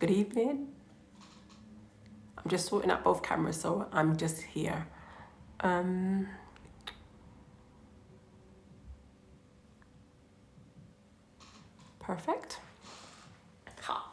Good evening. I'm just sorting out both cameras, so I'm just here. Perfect. Ha.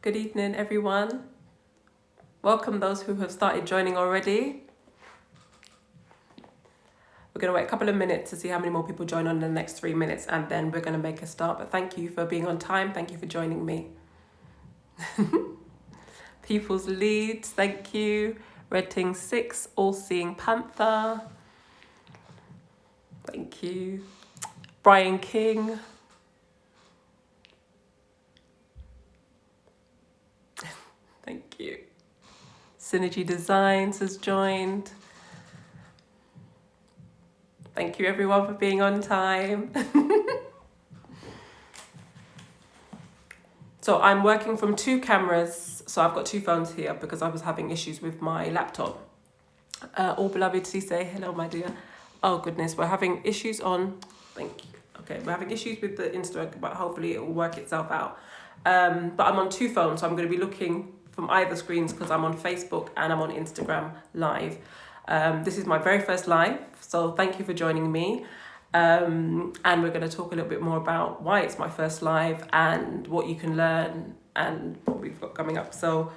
Good evening, everyone. Welcome those who have started joining already. We're going to wait a couple of minutes to see how many more people join on in the next 3 minutes, and then we're going to make a start. But thank you for being on time. Thank you for joining me. People's Leads, thank you. Redting 6, All Seeing Panther. Thank you. Brian King. Thank you. Synergy Designs has joined. Thank you everyone for being on time. So I'm working from 2 cameras. So I've got 2 phones here because I was having issues with my laptop. All beloved, see say hello, my dear. Oh goodness, we're having issues on, thank you. Okay, we're having issues with the Instagram, but hopefully it will work itself out. But I'm on 2 phones, so I'm going to be looking from either screens because I'm on Facebook and I'm on Instagram live. This is my very first live, so thank you for joining me. And we're going to talk a little bit more about why it's my first live and what you can learn and what we've got coming up. So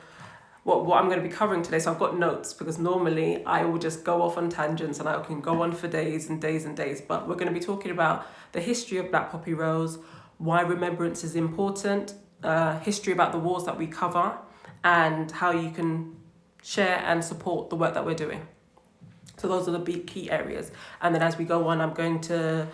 what I'm going to be covering today, so I've got notes because normally I will just go off on tangents and I can go on for days and days and days, but we're going to be talking about the history of Black Poppy Rose, why remembrance is important, history about the wars that we cover, and how you can share and support the work that we're doing. So those are the big key areas. And then as we go on, I'm going to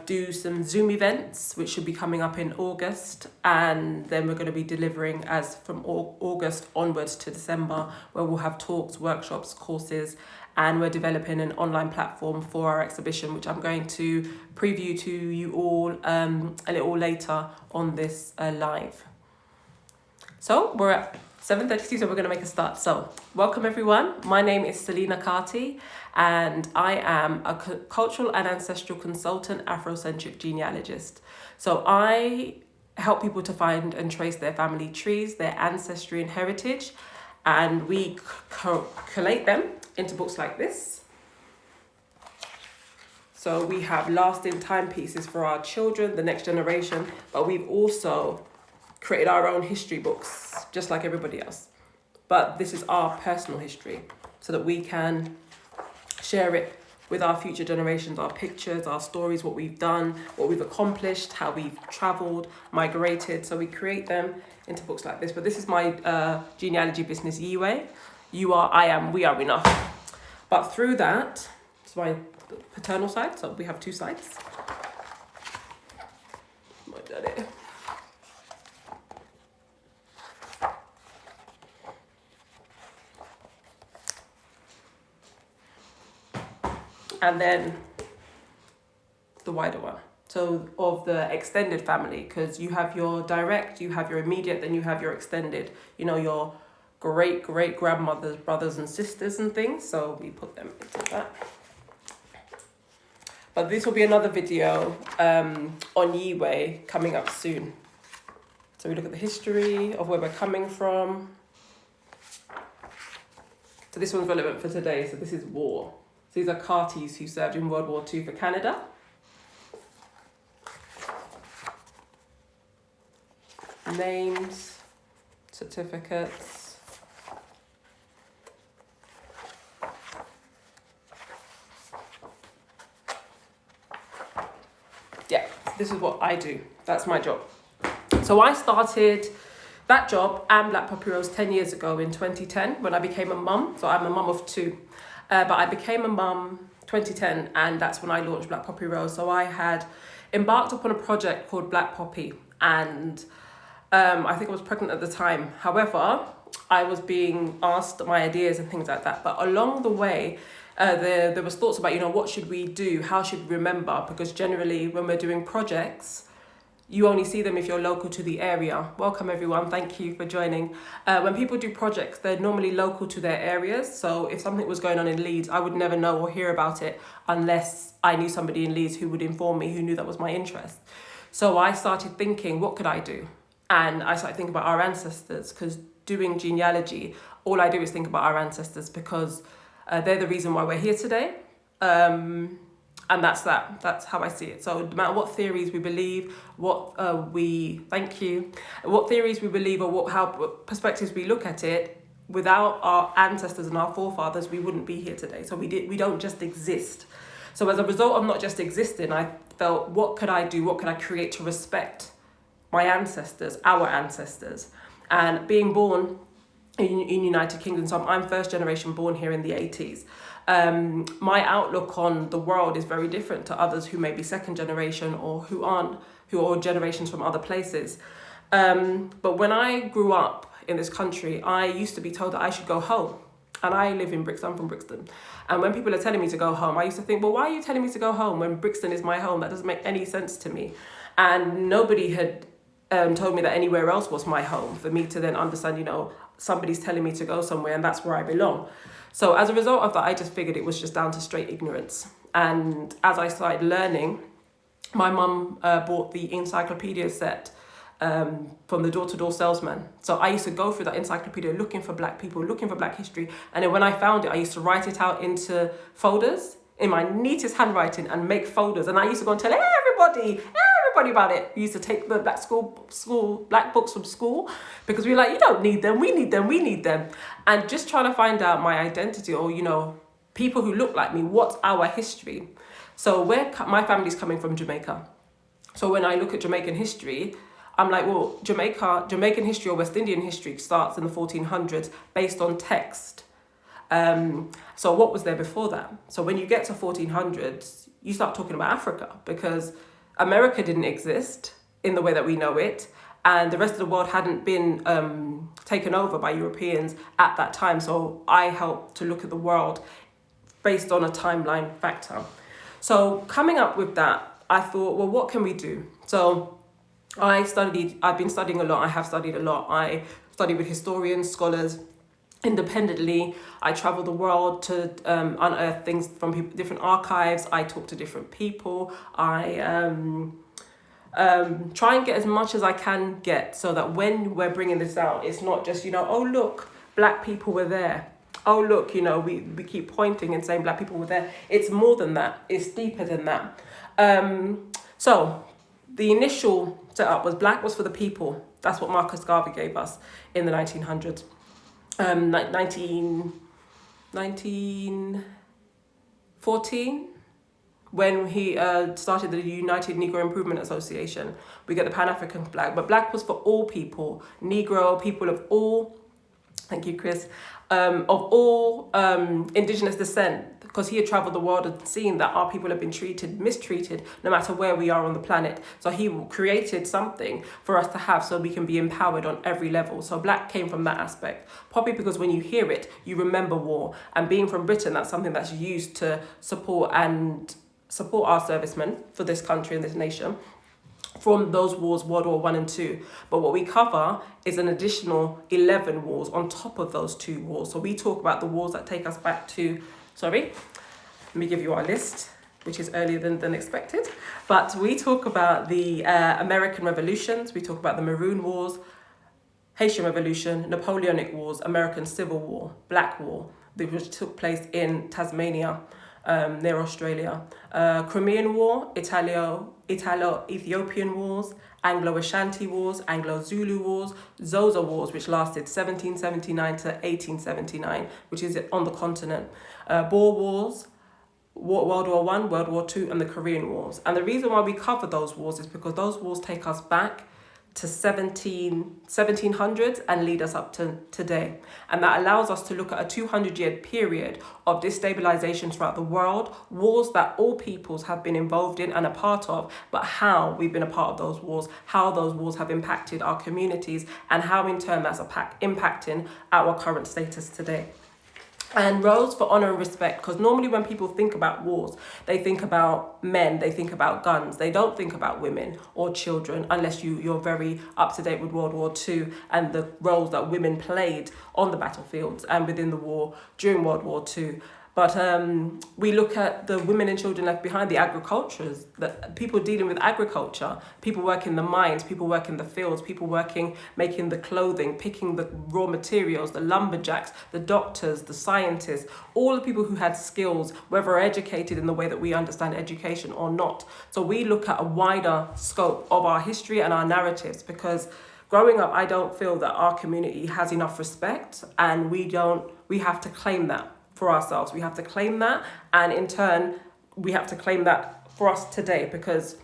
do some Zoom events, which should be coming up in August. And then we're going to be delivering as from August onwards to December, where we'll have talks, workshops, courses, and we're developing an online platform for our exhibition, which I'm going to preview to you all a little later on this live. So we're at 7:32, so we're going to make a start. So welcome everyone. My name is Selina Carty, and I am a cultural and ancestral consultant, Afrocentric genealogist. So I help people to find and trace their family trees, their ancestry and heritage, and we collate them into books like this. So we have lasting timepieces for our children, the next generation, but we've also created our own history books, just like everybody else. But this is our personal history so that we can share it with our future generations, our pictures, our stories, what we've done, what we've accomplished, how we've traveled, migrated. So we create them into books like this. But this is my genealogy business, Yiwe. You are, I am, we are enough. But through that, it's my paternal side. So we have 2 sides. I've done it. And then the wider one. So of the extended family, because you have your direct, you have your immediate, then you have your extended, you know, your great grandmothers, brothers and sisters and things. So we put them into that. But this will be another video on Yiwe coming up soon. So we look at the history of where we're coming from. So this one's relevant for today. So this is war. So these are Cartys who served in World War II for Canada. Names, certificates. Yeah, this is what I do. That's my job. So I started that job and Black Poppy Rose 10 years ago in 2010 when I became a mum. So I'm a mum of 2. But I became a mum 2010, and that's when I launched Black Poppy Rose. So I had embarked upon a project called Black Poppy, and I think I was pregnant at the time. However, I was being asked my ideas and things like that. But along the way, there was thoughts about, what should we do? How should we remember? Because generally when we're doing projects, you only see them if you're local to the area. Welcome everyone, thank you for joining. When people do projects, they're normally local to their areas. So if something was going on in Leeds, I would never know or hear about it unless I knew somebody in Leeds who would inform me, who knew that was my interest. So I started thinking, what could I do? And I started thinking about our ancestors, because doing genealogy, all I do is think about our ancestors, because they're the reason why we're here today. And that's how I see it. So no matter what theories we believe, what theories we believe, or what perspectives we look at it, without our ancestors and our forefathers, we wouldn't be here today. So we don't just exist. So as a result of not just existing, I felt, what could I do? What could I create to respect my ancestors, our ancestors? And being born in United Kingdom, so I'm first generation born here in the 80s. My outlook on the world is very different to others who may be second generation or who are generations from other places. But when I grew up in this country, I used to be told that I should go home. And I live in Brixton, I'm from Brixton. And when people are telling me to go home, I used to think, well, why are you telling me to go home when Brixton is my home? That doesn't make any sense to me. And nobody had told me that anywhere else was my home, for me to then understand, somebody's telling me to go somewhere and that's where I belong. So as a result of that, I just figured it was just down to straight ignorance. And as I started learning, my mum bought the encyclopedia set from the door-to-door salesman. So I used to go through that encyclopedia looking for Black people, looking for Black history. And then when I found it, I used to write it out into folders in my neatest handwriting and make folders. And I used to go and tell everybody about it. We used to take the black books from school, because we were like, you don't need them, we need them. And just trying to find out my identity, or, people who look like me, what's our history? So my family's coming from Jamaica. So when I look at Jamaican history, I'm like, well, Jamaican history or West Indian history starts in the 1400s based on text. So what was there before that? So when you get to 1400s, you start talking about Africa, because America didn't exist in the way that we know it, and the rest of the world hadn't been taken over by Europeans at that time. So I helped to look at the world based on a timeline factor. So coming up with that, I thought, well, what can we do? So I've been studying a lot. I have studied a lot. I studied with historians, scholars, independently. I travel the world to unearth things from different archives. I talk to different people. I try and get as much as I can get, so that when we're bringing this out, it's not just, oh, look, Black people were there. Oh, look, we keep pointing and saying Black people were there. It's more than that. It's deeper than that. So the initial setup was Black was for the people. That's what Marcus Garvey gave us in the 1900s. 1914, when he started the United Negro Improvement Association. We get the Pan-African flag, but Black was for all people, Negro, people of all, thank you, Chris, of all indigenous descent, because he had traveled the world and seen that our people have been mistreated, no matter where we are on the planet. So he created something for us to have, so we can be empowered on every level. So Black came from that aspect. Poppy, because when you hear it, you remember war. And being from Britain, that's something that's used to support our servicemen for this country and this nation from those wars, World War I and II. But what we cover is an additional 11 wars on top of those 2 wars. So we talk about the wars that take us back to, let me give you our list, which is earlier than expected. But we talk about the American revolutions, we talk about the Maroon Wars, Haitian Revolution, Napoleonic Wars, American Civil War, Black War, which took place in Tasmania, near Australia, Crimean War, Italo-Ethiopian Wars, Anglo-Ashanti Wars, Anglo-Zulu Wars, Xhosa Wars, which lasted 1779 to 1879, which is on the continent, Boer Wars, World War I, World War II, and the Korean Wars. And the reason why we cover those wars is because those wars take us back to 1700s and lead us up to today. And that allows us to look at a 200-year period of destabilization throughout the world, wars that all peoples have been involved in and a part of, but how we've been a part of those wars, how those wars have impacted our communities, and how in turn that's impacting our current status today. And Rose for honour and respect, because normally when people think about wars, they think about men, they think about guns. They don't think about women or children unless you're very up to date with World War II and the roles that women played on the battlefields and within the war during World War II. But we look at the women and children left behind, the agricultures, the people dealing with agriculture, people working the mines, people working the fields, people working, making the clothing, picking the raw materials, the lumberjacks, the doctors, the scientists, all the people who had skills, whether educated in the way that we understand education or not. So we look at a wider scope of our history and our narratives, because growing up, I don't feel that our community has enough respect, and we have to claim that for ourselves. We have to claim that, and in turn we have to claim that for us today, because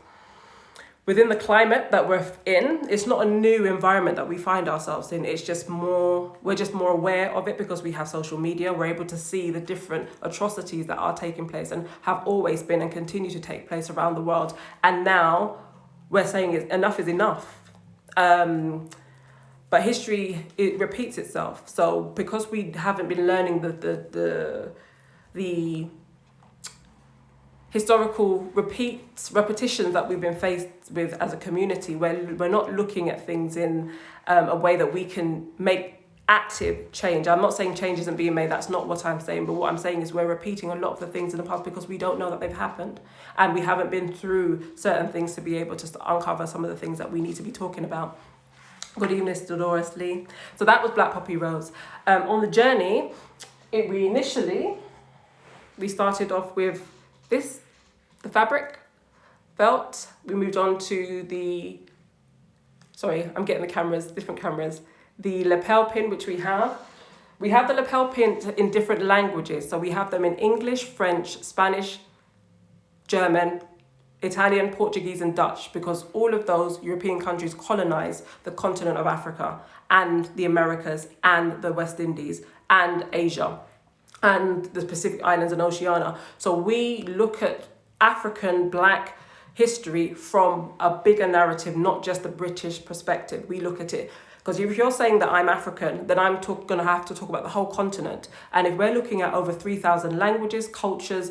within the climate that we're in, it's not a new environment that we find ourselves in. It's just we're just more aware of it because we have social media. We're able to see the different atrocities that are taking place and have always been and continue to take place around the world. And now we're saying enough is enough. But history, it repeats itself. So because we haven't been learning the historical repetitions that we've been faced with as a community, we're not looking at things in a way that we can make active change. I'm not saying change isn't being made, that's not what I'm saying, but what I'm saying is we're repeating a lot of the things in the past because we don't know that they've happened, and we haven't been through certain things to be able to uncover some of the things that we need to be talking about. Good evening, Dolores Lee. So that was Black Poppy Rose. On the journey, we started off with the fabric, felt. We moved on to I'm getting different cameras. The lapel pin, which we have. We have the lapel pin in different languages. So we have them in English, French, Spanish, German, Italian, Portuguese and Dutch, because all of those European countries colonized the continent of Africa and the Americas and the West Indies and Asia and the Pacific Islands and Oceania. So we look at African Black history from a bigger narrative, not just the British perspective. We look at it because if you're saying that I'm African, then I'm going to have to talk about the whole continent. And if we're looking at over 3,000 languages, cultures,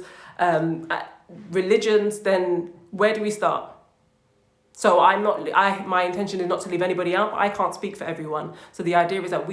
religions, then where do we start? So my intention is not to leave anybody out. I can't speak for everyone. So the idea is that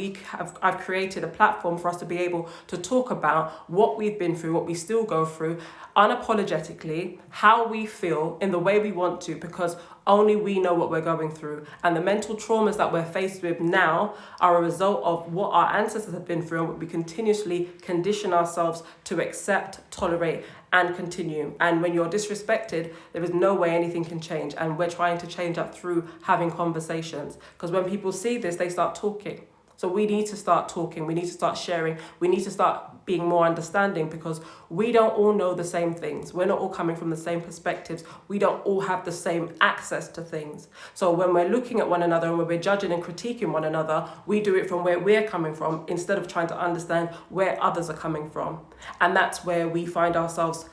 I've created a platform for us to be able to talk about what we've been through, what we still go through, unapologetically, how we feel in the way we want to, because only we know what we're going through. And the mental traumas that we're faced with now are a result of what our ancestors have been through and what we continuously condition ourselves to accept, tolerate, and continue. And when you're disrespected, there is no way anything can change. And we're trying to change that through having conversations. Because when people see this, they start talking. So we need to start talking. We need to start sharing. We need to start being more understanding, because we don't all know the same things. We're not all coming from the same perspectives. We don't all have the same access to things. So when we're looking at one another and when we're judging and critiquing one another, we do it from where we're coming from instead of trying to understand where others are coming from. And that's where we find ourselves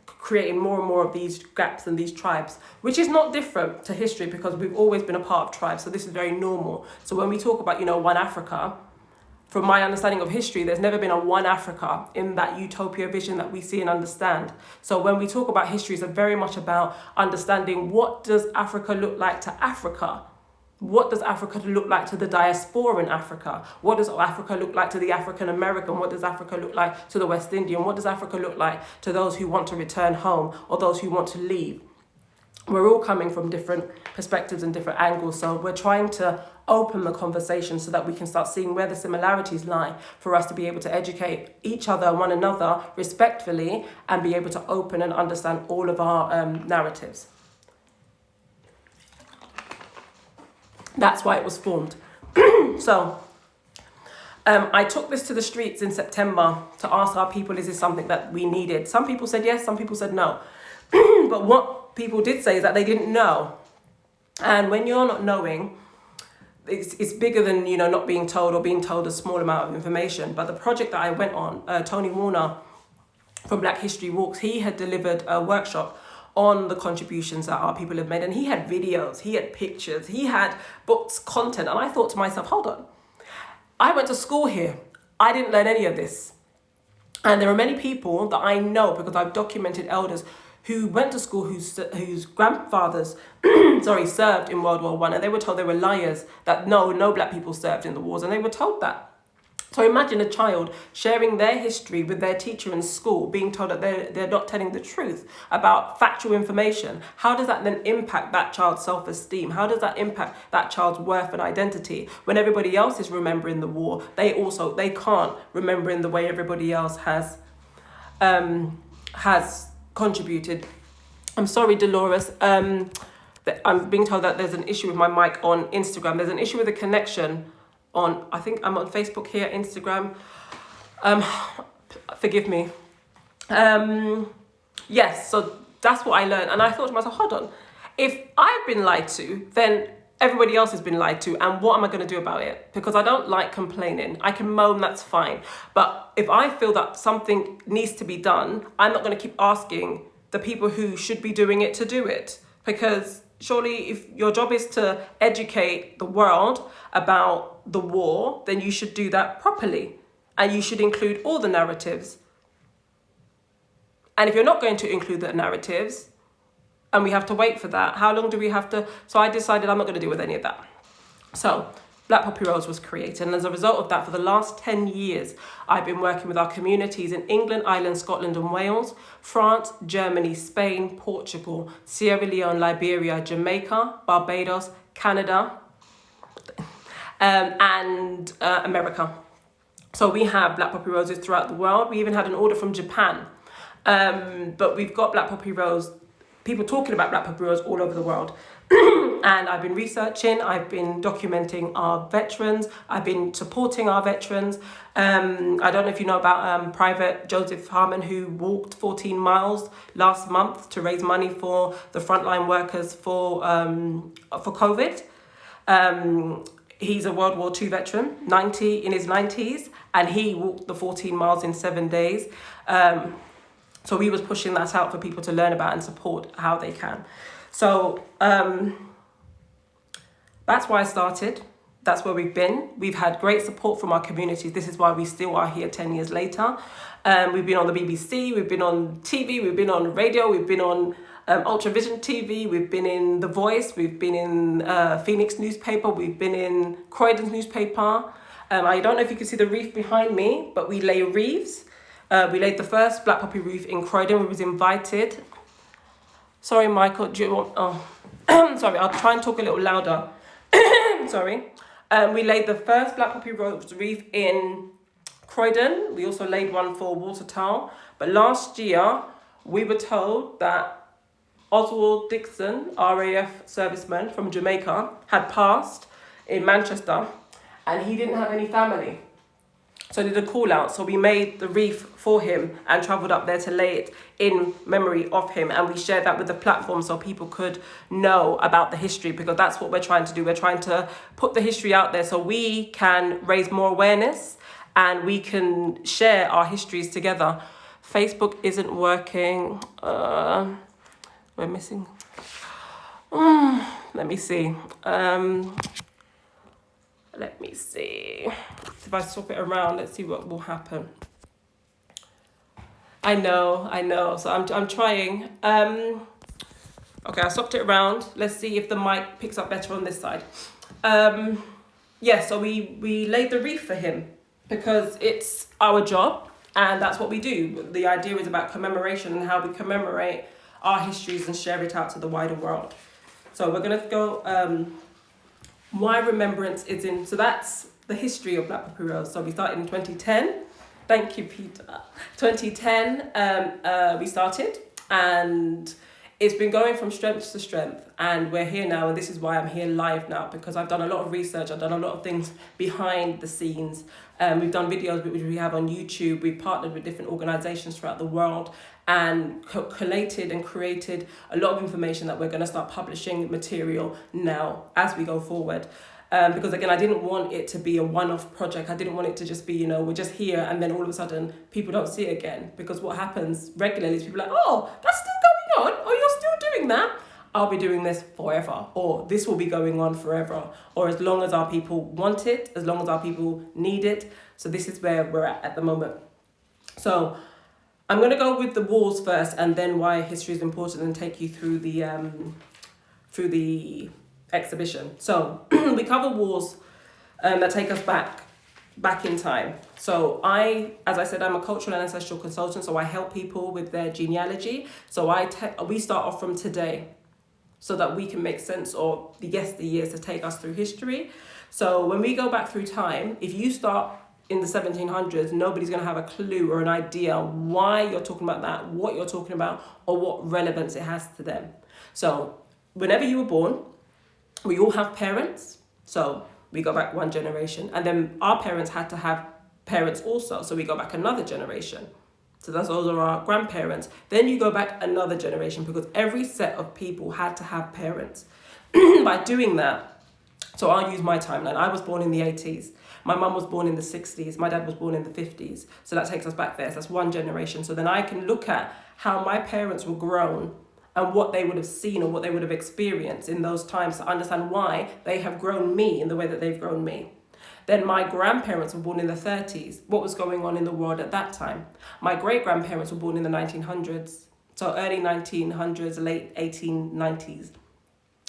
creating more and more of these gaps and these tribes, which is not different to history because we've always been a part of tribes. So this is very normal. So when we talk about, one Africa, from my understanding of history, there's never been a one Africa in that utopia vision that we see and understand. So when we talk about history, it's very much about understanding what does Africa look like to Africa? What does Africa look like to the diaspora in Africa? What does Africa look like to the African American? What does Africa look like to the West Indian? What does Africa look like to those who want to return home or those who want to leave? We're all coming from different perspectives and different angles. So we're trying to open the conversation so that we can start seeing where the similarities lie, for us to be able to educate each other and one another respectfully and be able to open and understand all of our narratives. That's why it was formed. So I took this to the streets in September to ask our people, is this something that we needed? Some people said yes, some people said no. But what people did say is that they didn't know. And when you're not knowing, it's bigger than, you know, not being told or being told a small amount of information. But the project that I went on, Tony Warner from Black History Walks, he had delivered a workshop on the contributions that our people have made. And he had videos, he had pictures, he had books, content. And I thought to myself, hold on, I went to school here. I didn't learn any of this. And there are many people that I know, because I've documented elders who went to school, whose grandfathers served in World War I, and they were told they were liars, that no black people served in the wars, and they were told that. So imagine a child sharing their history with their teacher in school, being told that they're not telling the truth about factual information. How does that then impact that child's self-esteem? How does that impact that child's worth and identity? When everybody else is remembering the war, they can't remember in the way everybody else has contributed. I'm sorry, Dolores. I'm being told that there's an issue with my mic on Instagram. There's an issue with the connection on, I think I'm on Facebook here, Instagram. Forgive me. Yes, so that's what I learned. And I thought to myself, hold on, if I've been lied to, then everybody else has been lied to, and what am I going to do about it? Because I don't like complaining. I can moan, that's fine. But if I feel that something needs to be done, I'm not going to keep asking the people who should be doing it to do it. Because surely if your job is to educate the world about the war, then you should do that properly. And you should include all the narratives. And if you're not going to include the narratives, and we have to wait for that, how long do we have to? So I decided I'm not going to deal with any of that. So BlackPoppyRose was created. And as a result of that, for the last 10 years, I've been working with our communities in England, Ireland, Scotland and Wales, France, Germany, Spain, Portugal, Sierra Leone, Liberia, Jamaica, Barbados, Canada, and America. So we have Black Poppy Roses throughout the world. We even had an order from Japan. But we've got Black Poppy Rose, people talking about Black Poppy Rose all over the world. And I've been researching, I've been documenting our veterans, I've been supporting our veterans. I don't know if you know about Private Joseph Harmon, who walked 14 miles last month to raise money for the frontline workers for COVID. He's a World War II veteran, in his 90s, and he walked the 14 miles in 7 days. So he was pushing that out for people to learn about and support how they can. So that's why I started. That's where we've been. We've had great support from our communities. This is why we still are here 10 years later. We've been on the BBC, we've been on TV, we've been on radio, we've been on Ultravision TV, we've been in The Voice, we've been in Phoenix newspaper, we've been in Croydon's newspaper. I don't know if you can see the reef behind me, but we lay reefs. We laid the first Black Poppy reef in Croydon. We was invited. Sorry, Michael, do you want... Oh, sorry, I'll try and talk a little louder. Sorry. We laid the first Black Poppy Rose reef in Croydon. We also laid one for Watertown. But last year, we were told that Oswald Dixon, RAF serviceman from Jamaica, had passed in Manchester and he didn't have any family. So I did a call out. So we made the reef for him and travelled up there to lay it in memory of him. And we shared that with the platform so people could know about the history, because that's what we're trying to do. We're trying to put the history out there so we can raise more awareness and we can share our histories together. Facebook isn't working. We're missing. Let me see. Let me see. If I swap it around, let's see what will happen. I know. So I'm trying. Okay, I swapped it around. Let's see if the mic picks up better on this side. So we laid the reef for him because it's our job and that's what we do. The idea is about commemoration and how we commemorate our histories and share it out to the wider world. So we're gonna go. Why Remembrance is in, so that's the history of Black Poppy Rose. So we started in 2010. Thank you, Peter. 2010, we started, and it's been going from strength to strength, and we're here now, and this is why I'm here live now, because I've done a lot of research, I've done a lot of things behind the scenes. We've done videos which we have on YouTube, we've partnered with different organisations throughout the world, and collated and created a lot of information that we're going to start publishing material now as we go forward. Because again, I didn't want it to be a one-off project. I didn't want it to just be, we're just here and then all of a sudden people don't see it again. Because what happens regularly is people are like, oh, that's still going on? Oh, you're still doing that? I'll be doing this forever, or this will be going on forever, or as long as our people want it, as long as our people need it. So this is where we're at the moment. So I'm going to go with the wars first, and then why history is important, and take you through the exhibition. So we cover wars that take us back in time. So as I said, I'm a cultural and ancestral consultant, so I help people with their genealogy. So we start off from today, so that we can make sense of the years to take us through history. So when we go back through time, if you start in the 1700s, nobody's going to have a clue or an idea why you're talking about that, what you're talking about, or what relevance it has to them. So whenever you were born, we all have parents. So we go back one generation, and then our parents had to have parents also. So we go back another generation. So those are our grandparents. Then you go back another generation, because every set of people had to have parents. By doing that, so I'll use my timeline. I was born in the 80s. My mum was born in the 60s. My dad was born in the 50s. So that takes us back there. So that's one generation. So then I can look at how my parents were grown and what they would have seen or what they would have experienced in those times to understand why they have grown me in the way that they've grown me. Then my grandparents were born in the 30s. What was going on in the world at that time? My great-grandparents were born in the 1900s. So early 1900s, late 1890s.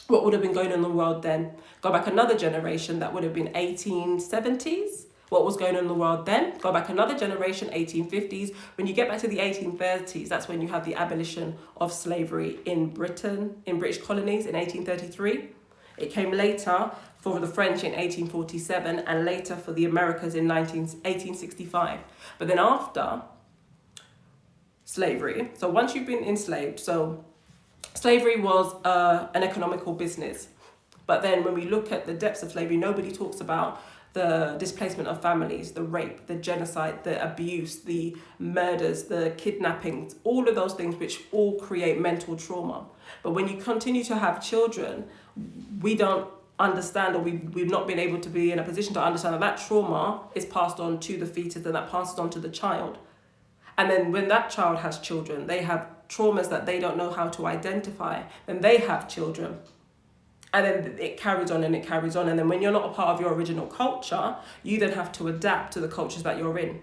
What would have been going on in the world then? Go back another generation, that would have been 1870s. What was going on in the world then? Go back another generation, 1850s. When you get back to the 1830s, that's when you have the abolition of slavery in Britain, in British colonies in 1833. It came later for the French in 1847 and later for the Americas in 1865. But then after slavery, so once you've been enslaved, so slavery was an economical business. But then when we look at the depths of slavery, nobody talks about the displacement of families, the rape, the genocide, the abuse, the murders, the kidnappings, all of those things which all create mental trauma. But when you continue to have children, we don't understand, or we've not been able to be in a position to understand that trauma is passed on to the fetus, and that passes on to the child. And then when that child has children, they have traumas that they don't know how to identify. Then they have children. And then it carries on and it carries on. And then when you're not a part of your original culture, you then have to adapt to the cultures that you're in.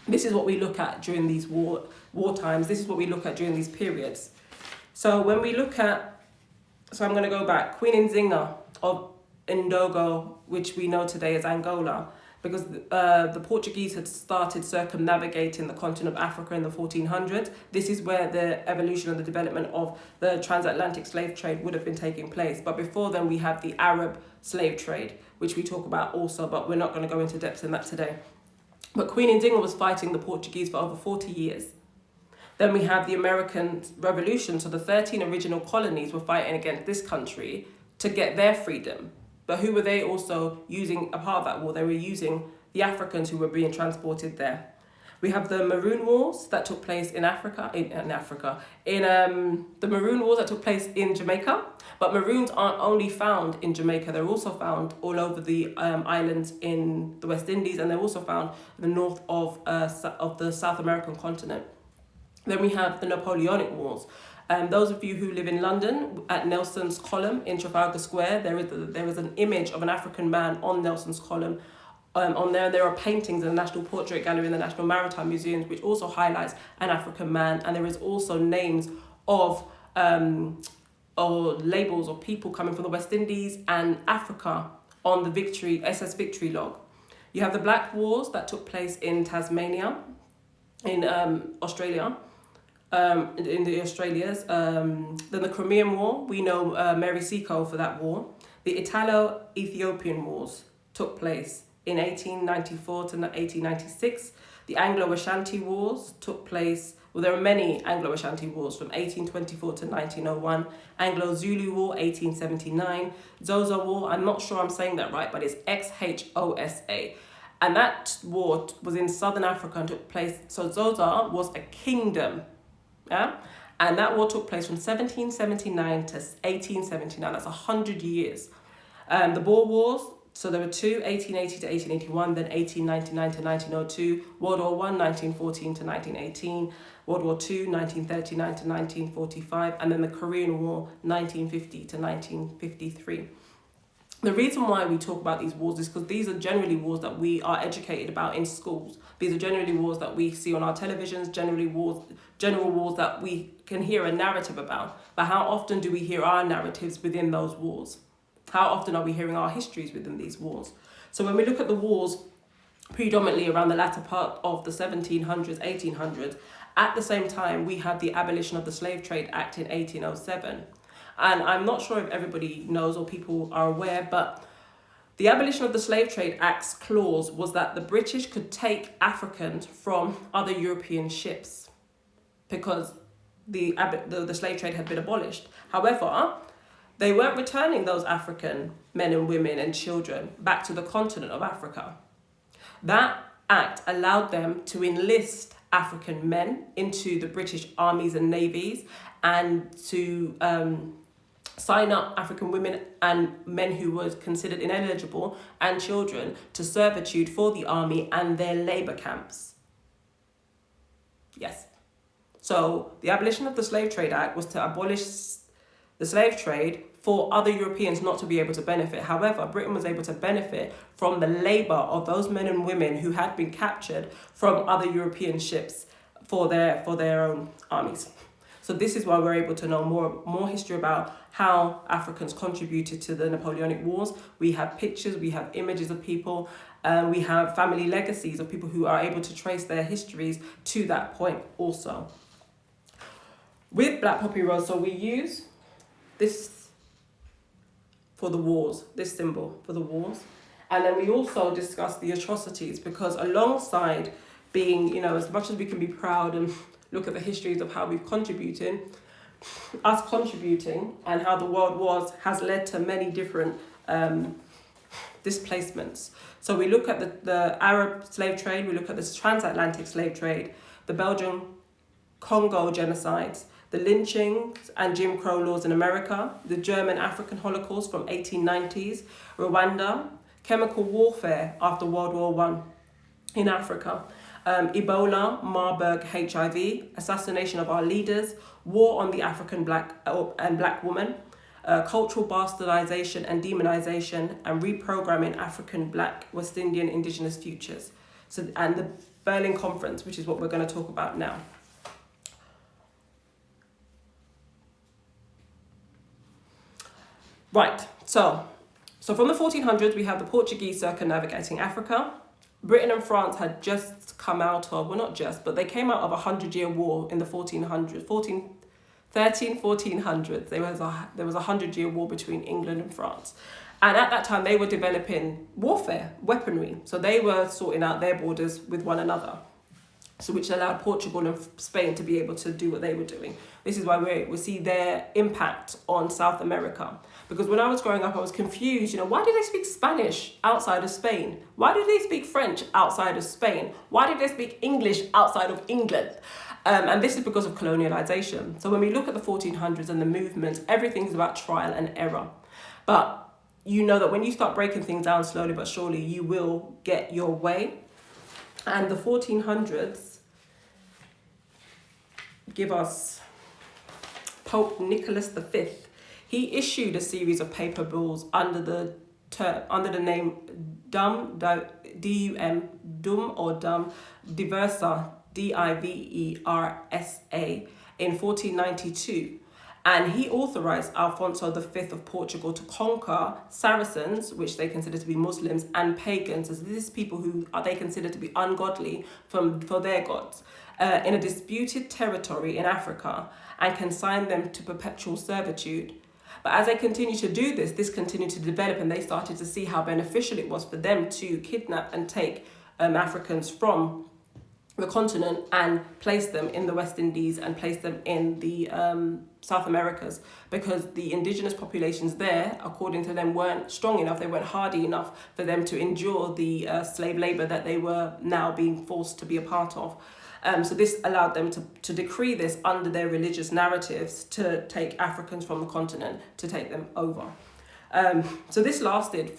This is what we look at during these war times. This is what we look at during these periods. So when we look at, so I'm going to go back, Queen Nzinga of Ndogo, which we know today as Angola, because the Portuguese had started circumnavigating the continent of Africa in the 1400s. This is where the evolution and the development of the transatlantic slave trade would have been taking place. But before then, we have the Arab slave trade, which we talk about also, but we're not going to go into depth in that today. But Queen Nzinga was fighting the Portuguese for over 40 years. Then we have the American Revolution. So the 13 original colonies were fighting against this country to get their freedom. But who were they also using a part of that war? They were using the Africans who were being transported there. We have the Maroon Wars that took place in Africa, the Maroon Wars that took place in Jamaica. But Maroons aren't only found in Jamaica, they're also found all over the islands in the West Indies, and they're also found in the north of the South American continent. Then we have the Napoleonic Wars. Those of you who live in London, at Nelson's Column in Trafalgar Square, there is an image of an African man on Nelson's Column. On there, there are paintings in the National Portrait Gallery in the National Maritime Museum, which also highlights an African man. And there is also names of or labels of people coming from the West Indies and Africa on the SS Victory log. You have the Black Wars that took place in Tasmania, in Australia. In the Australias. Then the Crimean War, we know Mary Seacole for that war. The Italo-Ethiopian Wars took place in 1894 to 1896. The Anglo-Ashanti Wars took place, well, there are many Anglo-Ashanti Wars from 1824 to 1901. Anglo-Zulu War, 1879. Xhosa War, I'm not sure I'm saying that right, but it's Xhosa. And that war was in southern Africa and took place, so Xhosa was a kingdom. Yeah, and that war took place from 1779 to 1879. That's 100 years. The Boer Wars, so there were two, 1880 to 1881, then 1899 to 1902, World War One, 1914 to 1918, World War Two, 1939 to 1945, and then the Korean War, 1950 to 1953. The reason why we talk about these wars is because these are generally wars that we are educated about in schools. These are generally wars that we see on our televisions, general wars that we can hear a narrative about. But how often do we hear our narratives within those wars? How often are we hearing our histories within these wars? So when we look at the wars predominantly around the latter part of the 1700s, 1800s, at the same time we had the Abolition of the Slave Trade Act in 1807. And I'm not sure if everybody knows or people are aware, but the Abolition of the Slave Trade Act's clause was that the British could take Africans from other European ships because the slave trade had been abolished. However, they weren't returning those African men and women and children back to the continent of Africa. That act allowed them to enlist African men into the British armies and navies and to sign up African women and men who were considered ineligible and children to servitude for the army and their labour camps. Yes. So the Abolition of the Slave Trade Act was to abolish the slave trade for other Europeans not to be able to benefit. However, Britain was able to benefit from the labour of those men and women who had been captured from other European ships for their own armies. So this is why we're able to know more history about how Africans contributed to the Napoleonic Wars. We have pictures, we have images of people, we have family legacies of people who are able to trace their histories to that point also. With Black Poppy Rose, so we use this for the wars, this symbol for the wars. And then we also discuss the atrocities, because alongside being, as much as we can be proud and look at the histories of how we've contributing and how the world wars has led to many different displacements. So we look at the Arab slave trade, we look at the transatlantic slave trade, the Belgian Congo genocides, the lynchings and Jim Crow laws in America, the German African Holocaust from 1890s, Rwanda, chemical warfare after World War One in Africa, Ebola, Marburg, HIV, assassination of our leaders, war on the African black woman, cultural bastardization and demonization, and reprogramming African, Black, West Indian, indigenous futures. So, and the Berlin Conference, which is what we're going to talk about now. Right, so from the 1400s, we have the Portuguese circumnavigating Africa. Britain and France had just come out of, well, not just, but they came out of a 100-year war in the 1400s. There was a 100-year war between England and France. And at that time, they were developing warfare, weaponry. So they were sorting out their borders with one another. So which allowed Portugal and Spain to be able to do what they were doing. This is why we see their impact on South America. Because when I was growing up, I was confused, why did they speak Spanish outside of Spain? Why did they speak French outside of Spain? Why did they speak English outside of England? And this is because of colonialization. So when we look at the 1400s and the movements, everything's about trial and error. But you know that when you start breaking things down slowly but surely, you will get your way. And the 1400s give us Pope Nicholas V. He issued a series of paper bulls under the name Dum Diversa, Diversa, in 1492. And he authorized Alfonso V of Portugal to conquer Saracens, which they consider to be Muslims, and pagans, as these people who they consider to be ungodly for their gods, in a disputed territory in Africa, and consign them to perpetual servitude. But as they continued to do this continued to develop, and they started to see how beneficial it was for them to kidnap and take Africans from the continent and place them in the West Indies and place them in the South Americas, because the indigenous populations there, according to them, weren't strong enough, they weren't hardy enough for them to endure the slave labor that they were now being forced to be a part of. So this allowed them to decree this under their religious narratives to take Africans from the continent, to take them over. So this started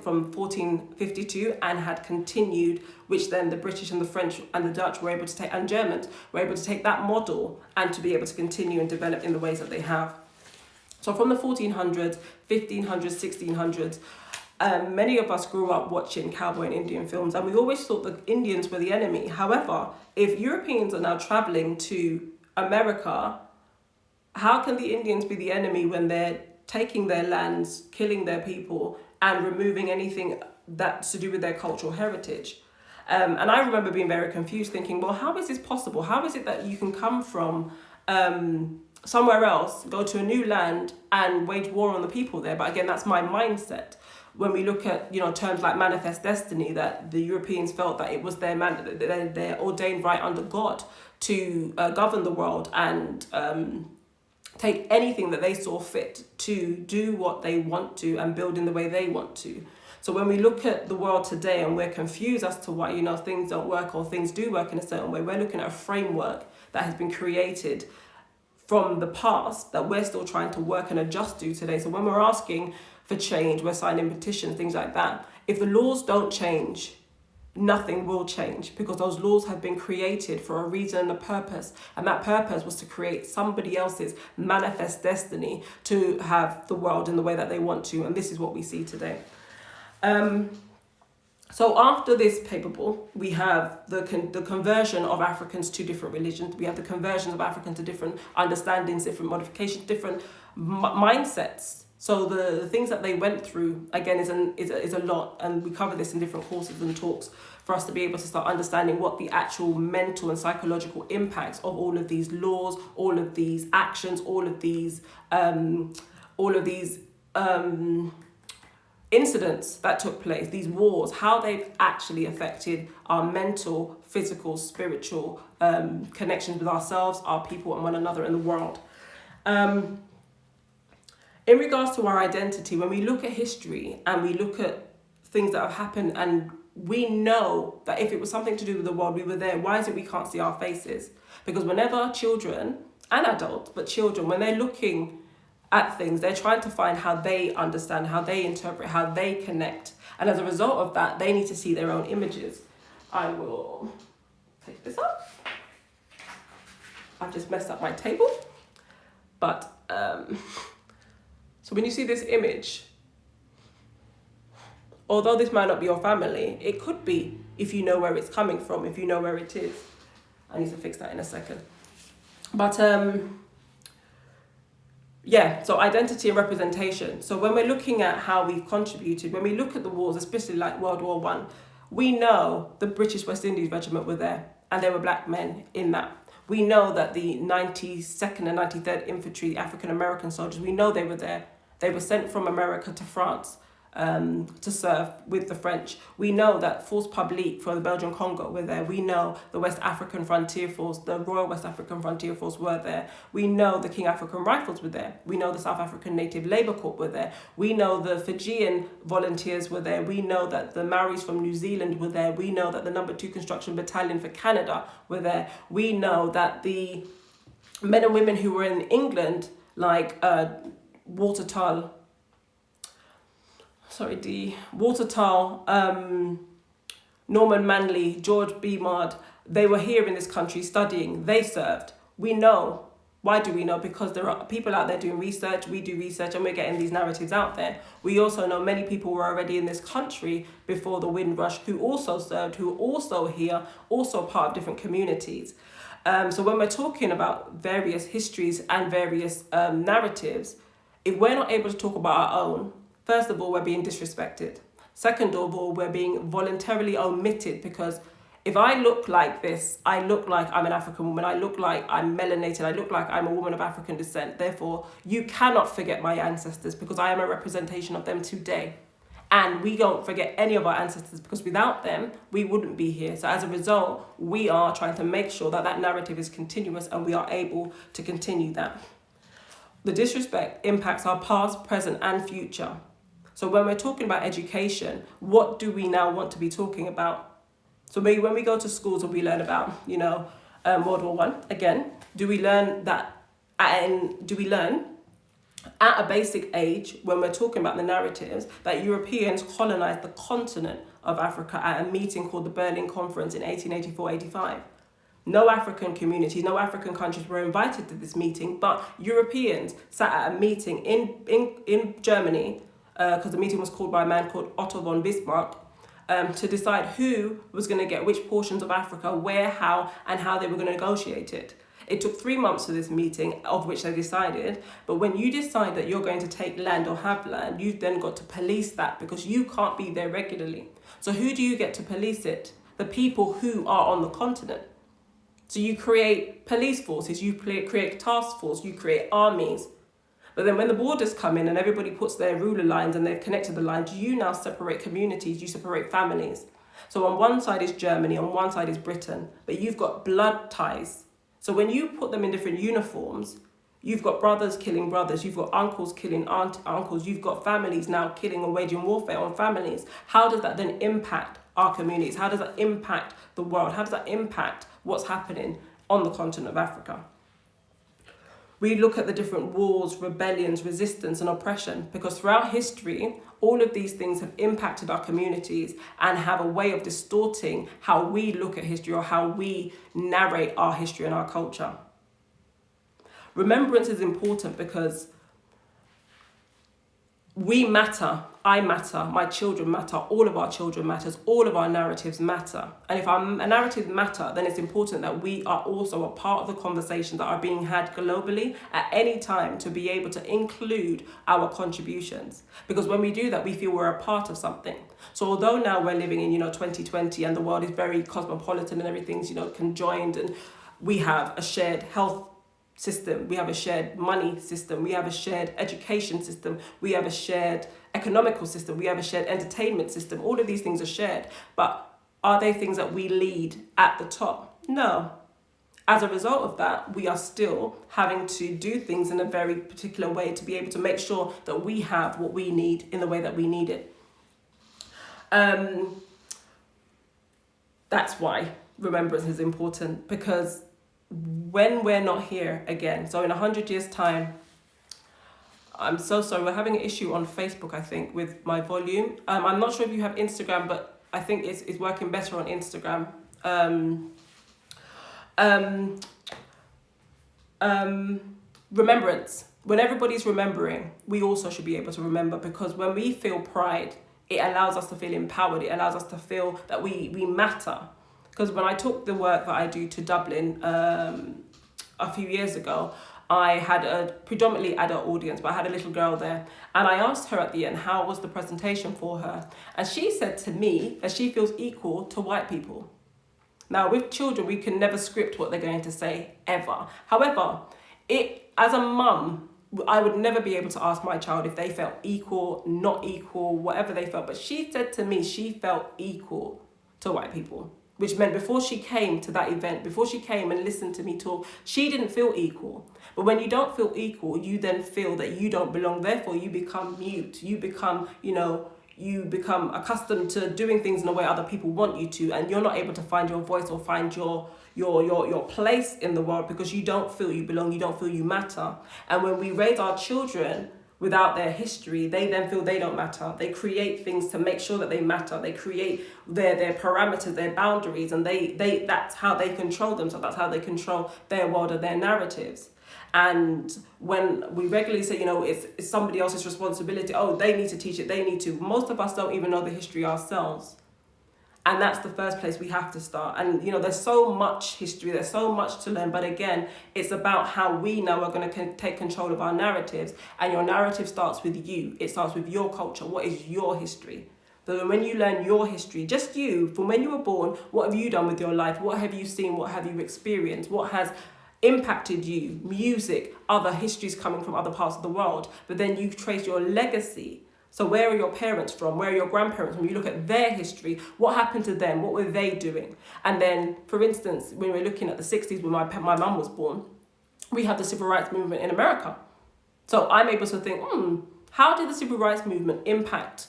from 1452 and had continued, which then the British and the French and the Dutch were able to take, and Germans were able to take that model and to be able to continue and develop in the ways that they have. So from the 1400s, 1500s, 1600s, many of us grew up watching cowboy and Indian films, and we always thought the Indians were the enemy. However, if Europeans are now traveling to America, how can the Indians be the enemy when they're taking their lands, killing their people, and removing anything that's to do with their cultural heritage? And I remember being very confused, thinking, well, how is this possible? How is it that you can come from somewhere else, go to a new land and wage war on the people there? But again, that's my mindset. When we look at, terms like manifest destiny, that the Europeans felt that it was their ordained right under God to govern the world and take anything that they saw fit to do what they want to and build in the way they want to. So when we look at the world today and we're confused as to why, things don't work or things do work in a certain way, we're looking at a framework that has been created from the past that we're still trying to work and adjust to today. So when we're asking for change, we're signing petitions, things like that. If the laws don't change, nothing will change, because those laws have been created for a reason and a purpose. And that purpose was to create somebody else's manifest destiny to have the world in the way that they want to. And this is what we see today. So after this paper ball, we have the conversion of Africans to different religions. We have the conversions of Africans to different understandings, different modifications, different mindsets. So the things that they went through, again, is a lot. And we cover this in different courses and talks for us to be able to start understanding what the actual mental and psychological impacts of all of these laws, all of these actions, all of these incidents that took place, these wars, how they've actually affected our mental, physical, spiritual connections with ourselves, our people, and one another in the world. In regards to our identity, when we look at history and we look at things that have happened, and we know that if it was something to do with the world, we were there. Why is it we can't see our faces? Because whenever children and adults, but children, when they're looking at things, they're trying to find how they understand, how they interpret, how they connect. And as a result of that, they need to see their own images. I will take this up. I've just messed up my table. But, so when you see this image, although this might not be your family, it could be if you know where it's coming from, if you know where it is. I need to fix that in a second. But, yeah, so identity and representation. So when we're looking at how we've contributed, when we look at the wars, especially like World War I, we know the British West Indies Regiment were there, and there were black men in that. We know that the 92nd and 93rd Infantry African American soldiers, we know they were there. They were sent from America to France to serve with the French. We know that Force Publique for the Belgian Congo were there. We know the West African Frontier Force, the Royal West African Frontier Force were there. We know the King African Rifles were there. We know the South African Native Labour Corps were there. We know the Fijian volunteers were there. We know that the Maoris from New Zealand were there. We know that the No. 2 Construction Battalion for Canada were there. We know that the men and women who were in England, like Watertal, Norman Manley, George Beamard, they were here in this country studying, they served. We know. Why do we know? Because there are people out there doing research, we do research, and we're getting these narratives out there. We also know many people were already in this country before the Windrush who also served, who also here, also part of different communities. So when we're talking about various histories and various narratives, if we're not able to talk about our own, first of all, we're being disrespected. Second of all, we're being voluntarily omitted, because if I look like this, I look like I'm an African woman, I look like I'm melanated, I look like I'm a woman of African descent. Therefore, you cannot forget my ancestors, because I am a representation of them today. And we don't forget any of our ancestors, because without them, we wouldn't be here. So as a result, we are trying to make sure that that narrative is continuous and we are able to continue that. The disrespect impacts our past, present, and future. So when we're talking about education, what do we now want to be talking about? So maybe when we go to schools and we learn about, World War I, again, do we learn that, and do we learn at a basic age, when we're talking about the narratives, that Europeans colonized the continent of Africa at a meeting called the Berlin Conference in 1884-85. No African communities, no African countries were invited to this meeting, but Europeans sat at a meeting in Germany, because the meeting was called by a man called Otto von Bismarck, to decide who was going to get which portions of Africa, where, how, and how they were going to negotiate it. It took 3 months for this meeting, of which they decided. But when you decide that you're going to take land or have land, you've then got to police that, because you can't be there regularly. So who do you get to police it? The people who are on the continent. So you create police forces, you create task force, you create armies. But then when the borders come in and everybody puts their ruler lines and they've connected the lines, you now separate communities, you separate families. So on one side is Germany, on one side is Britain, but you've got blood ties. So when you put them in different uniforms, you've got brothers killing brothers, you've got uncles killing uncles, you've got families now killing and waging warfare on families. How does that then impact our communities? How does that impact the world? How does that impact what's happening on the continent of Africa? We look at the different wars, rebellions, resistance and oppression, because throughout history, all of these things have impacted our communities and have a way of distorting how we look at history or how we narrate our history and our culture. Remembrance is important because we matter, I matter, my children matter, all of our children matters, all of our narratives matter. And if our narratives matter, then it's important that we are also a part of the conversations that are being had globally at any time, to be able to include our contributions. Because when we do that, we feel we're a part of something. So although now we're living in, 2020 and the world is very cosmopolitan and everything's, conjoined, and we have a shared health system, we have a shared money system, we have a shared education system, we have a shared economical system, we have a shared entertainment system. All of these things are shared, but are they things that we lead at the top? No. As a result of that, we are still having to do things in a very particular way to be able to make sure that we have what we need in the way that we need it. That's why remembrance is important, because when we're not here again, so in 100 years' time, I'm so sorry, we're having an issue on Facebook, I think, with my volume. I'm not sure if you have Instagram, but I think it's working better on Instagram. Remembrance. When everybody's remembering, we also should be able to remember, because when we feel pride, it allows us to feel empowered. It allows us to feel that we matter. Because when I took the work that I do to Dublin a few years ago, I had a predominantly adult audience, but I had a little girl there. And I asked her at the end, how was the presentation for her? And she said to me that she feels equal to white people. Now, with children, we can never script what they're going to say, ever. However, as a mum, I would never be able to ask my child if they felt equal, not equal, whatever they felt. But she said to me she felt equal to white people. Which meant before she came to that event, before she came and listened to me talk, she didn't feel equal. But when you don't feel equal, you then feel that you don't belong. Therefore, you become mute. You become, you become accustomed to doing things in a way other people want you to, and you're not able to find your voice or find your place in the world, because you don't feel you belong. You don't feel you matter. And when we raise our children without their history, they then feel they don't matter. They create things to make sure that they matter. They create their parameters, their boundaries, and that's how they control themselves. That's how they control their world and their narratives. And when we regularly say, it's somebody else's responsibility, they need to teach it, they need to. Most of us don't even know the history ourselves. And that's the first place we have to start. And, there's so much history, there's so much to learn. But again, it's about how we now are going to take control of our narratives. And your narrative starts with you. It starts with your culture. What is your history? So when you learn your history, just you, from when you were born, what have you done with your life? What have you seen? What have you experienced? What has impacted you? Music, other histories coming from other parts of the world. But then you trace your legacy. So where are your parents from? Where are your grandparents from? You look at their history. What happened to them? What were they doing? And then, for instance, when we're looking at the 60s, when my mum was born, we had the civil rights movement in America. So I'm able to think, how did the civil rights movement impact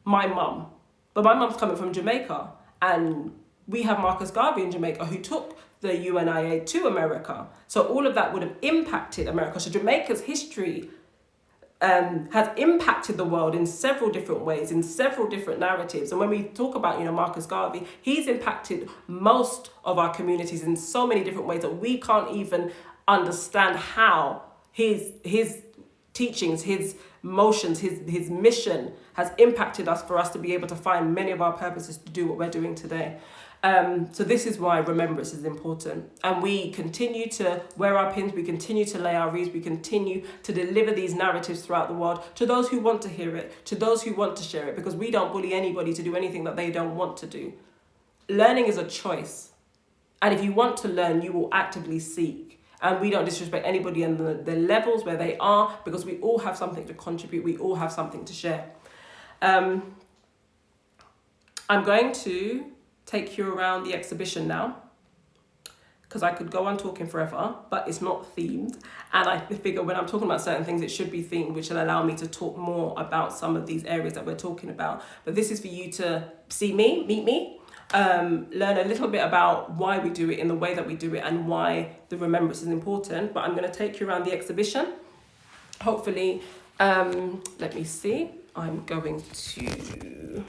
my mum? But my mum's coming from Jamaica, and we have Marcus Garvey in Jamaica who took the UNIA to America. So all of that would have impacted America. So Jamaica's history has impacted the world in several different ways, in several different narratives. And when we talk about, you know, Marcus Garvey, he's impacted most of our communities in so many different ways that we can't even understand how his teachings, his motions, his mission has impacted us for us to be able to find many of our purposes to do what we're doing today. So this is why remembrance is important. And we continue to wear our pins, we continue to lay our wreaths, we continue to deliver these narratives throughout the world to those who want to hear it, to those who want to share it, because we don't bully anybody to do anything that they don't want to do. Learning is a choice. And if you want to learn, you will actively seek. And we don't disrespect anybody in the levels where they are, because we all have something to contribute. We all have something to share. I'm going to take you around the exhibition now, because I could go on talking forever, but it's not themed. And I figure when I'm talking about certain things, it should be themed, which will allow me to talk more about some of these areas that we're talking about. But this is for you to see me, meet me, learn a little bit about why we do it in the way that we do it and why the remembrance is important. But I'm going to take you around the exhibition. Hopefully, let me see. I'm going to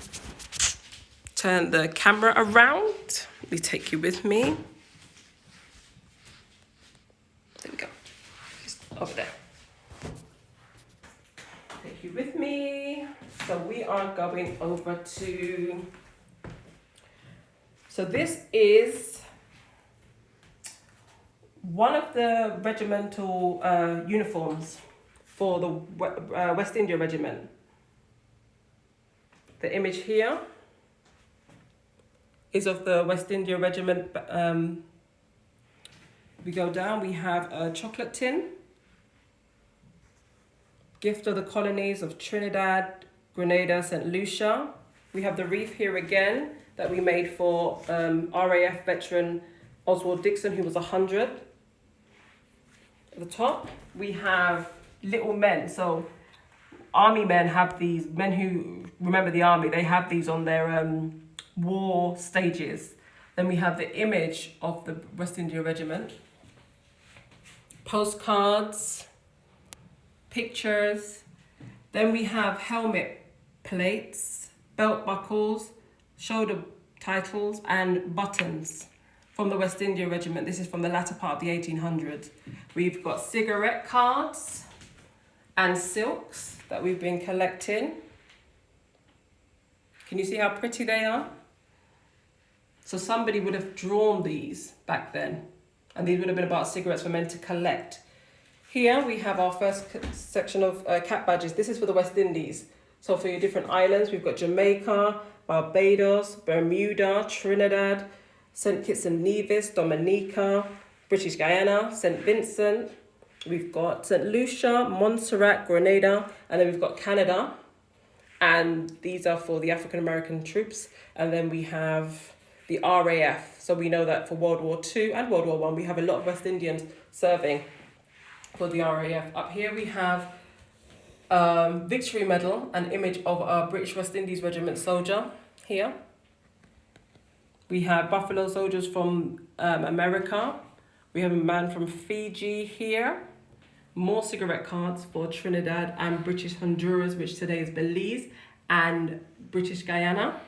turn the camera around. Let me take you with me. There we go. Just over there. Take you with me. So we are going over to... So this is one of the regimental uniforms for the West India Regiment. The image here is of the West India Regiment. We go down, we have a chocolate tin. Gift of the colonies of Trinidad, Grenada, St. Lucia. We have the wreath here again that we made for RAF veteran Oswald Dixon, who was 100. At the top, we have little men. So army men have these, men who remember the army, they have these on their war stages. Then we have the image of the West India Regiment. Postcards, pictures. Then we have helmet plates, belt buckles, shoulder titles and buttons from the West India Regiment. This is from the latter part of the 1800s. We've got cigarette cards and silks that we've been collecting. Can you see how pretty they are? So somebody would have drawn these back then, and these would have been about cigarettes for men to collect. Here we have our first section of cap badges. This is for the West Indies. So for your different islands, we've got Jamaica, Barbados, Bermuda, Trinidad, St. Kitts and Nevis, Dominica, British Guyana, St. Vincent. We've got St. Lucia, Montserrat, Grenada, and then we've got Canada. And these are for the African American troops. And then we have the RAF. So we know that for World War II and World War I, we have a lot of West Indians serving for the RAF. Up here we have Victory Medal, an image of a British West Indies Regiment soldier here. We have Buffalo Soldiers from America. We have a man from Fiji here. More cigarette cards for Trinidad and British Honduras, which today is Belize, and British Guyana.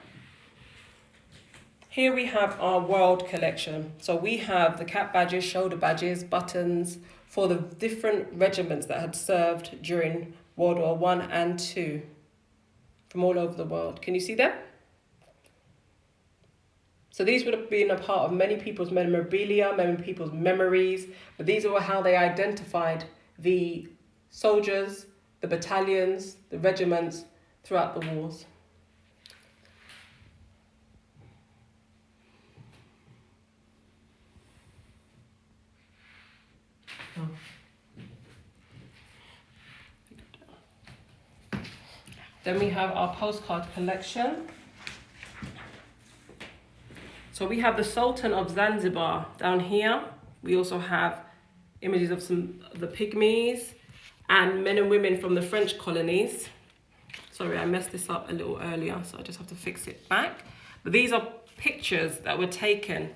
Here we have our world collection. So we have the cap badges, shoulder badges, buttons for the different regiments that had served during World War I and II from all over the world. Can you see them? So these would have been a part of many people's memorabilia, many people's memories, but these are how they identified the soldiers, the battalions, the regiments throughout the wars. Oh. Then we have our postcard collection. So we have the Sultan of Zanzibar down here. We also have images of some of the pygmies and men and women from the French colonies. Sorry, I messed this up a little earlier, so I just have to fix it back. But these are pictures that were taken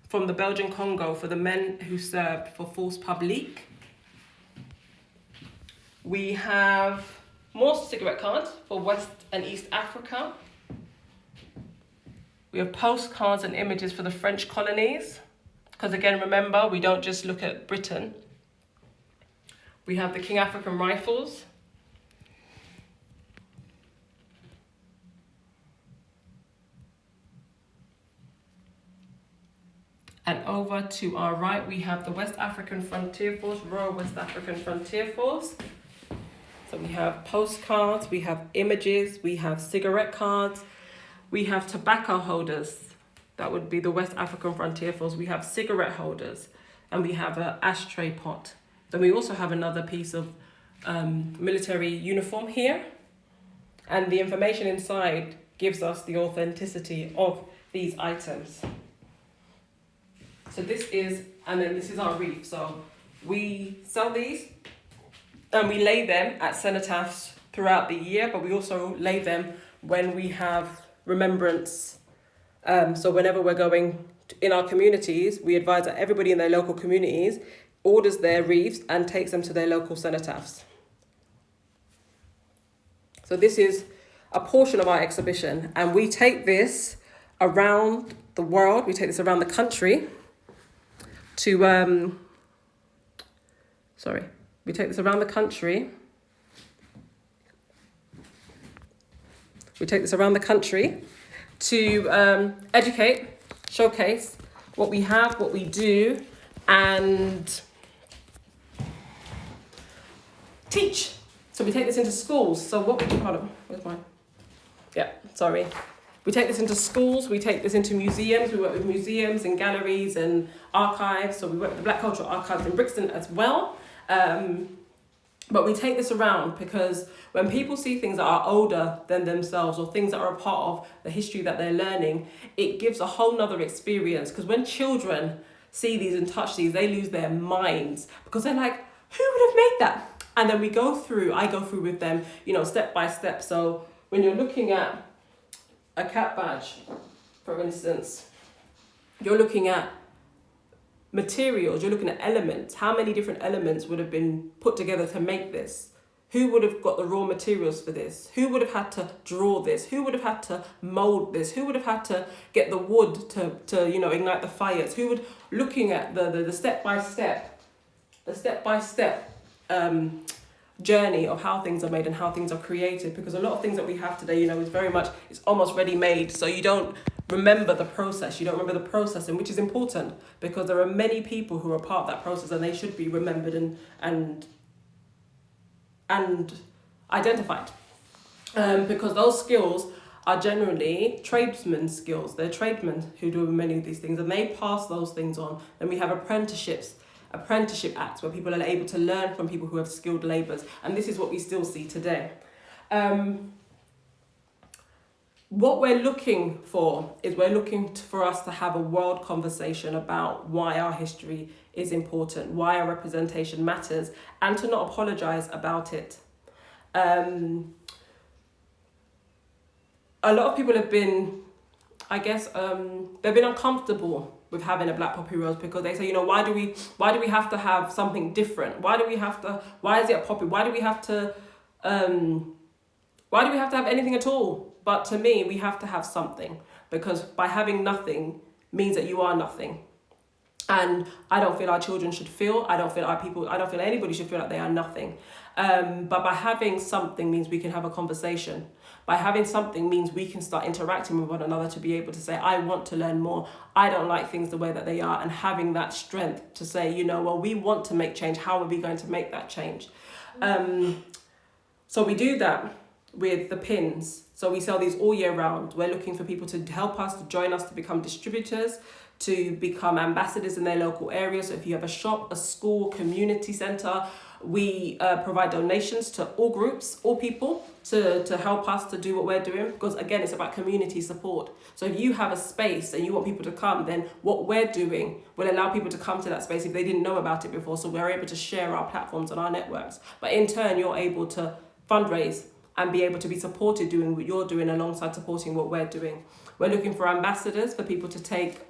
from the Belgian Congo for the men who served for Force Publique. We have More cigarette cards for West and East Africa. We have postcards and images for the French colonies. Because again, remember, we don't just look at Britain. We have the King African Rifles. And over to our right, we have the West African Frontier Force, Royal West African Frontier Force. So we have postcards, we have images, we have cigarette cards, we have tobacco holders. That would be the West African Frontier Force. We have cigarette holders, and we have an ashtray pot. Then we also have another piece of military uniform here. And the information inside gives us the authenticity of these items. So this is, and then this is our reef. So we sell these and we lay them at cenotaphs throughout the year, but we also lay them when we have remembrance. So whenever we're going in our communities, we advise that everybody in their local communities orders their reefs and takes them to their local cenotaphs. So this is a portion of our exhibition, and we take this around the world, we take this around the country to, we take this around the country. We take this around the country to educate, showcase what we have, what we do, and teach. So we take this into schools. So what we do, hold on, where's mine? Yeah, sorry. We take this into schools, we take this into museums, we work with museums and galleries and archives. So we work with the Black Cultural Archives in Brixton as well. But we take this around because when people see things that are older than themselves or things that are a part of the history that they're learning, it gives a whole nother experience. Because when children see these and touch these, they lose their minds because they're like, who would have made that? And then I go through with them, step by step. So when you're looking at a cat badge, for instance, you're looking at materials, you're looking at elements. How many different elements would have been put together to make this? Who would have got the raw materials for this? Who would have had to draw this? Who would have had to mold this? Who would have had to get the wood to ignite the fires? Who would, looking at the step-by-step, journey of how things are made and how things are created, because a lot of things that we have today, is very much, it's almost ready-made, so you don't remember the process, and which is important because there are many people who are part of that process and they should be remembered and identified, because those skills are generally tradesmen's skills. They're tradesmen who do many of these things and they pass those things on. Then we have apprenticeship acts where people are able to learn from people who have skilled labours, and this is what we still see today. What we're looking for is for us to have a world conversation about why our history is important, why our representation matters, and to not apologise about it. A lot of people have been, they've been uncomfortable with having a Black Poppy Rose because they say, why do we have to have something different? Why is it a poppy? Why do we have to have anything at all? But to me, we have to have something, because by having nothing means that you are nothing. And I don't feel our children should feel, I don't feel anybody should feel like they are nothing. But by having something means we can have a conversation. By having something means we can start interacting with one another to be able to say, I want to learn more. I don't like things the way that they are. And having that strength to say, we want to make change. How are we going to make that change? So we do that with the pins. So we sell these all year round. We're looking for people to help us, to join us, to become distributors, to become ambassadors in their local area. So if you have a shop, a school, community centre, we provide donations to all groups, all people, to help us to do what we're doing. Because again, it's about community support. So if you have a space and you want people to come, then what we're doing will allow people to come to that space if they didn't know about it before. So we're able to share our platforms and our networks. But in turn, you're able to fundraise and be able to be supported doing what you're doing alongside supporting what we're doing. We're looking for ambassadors, for people to take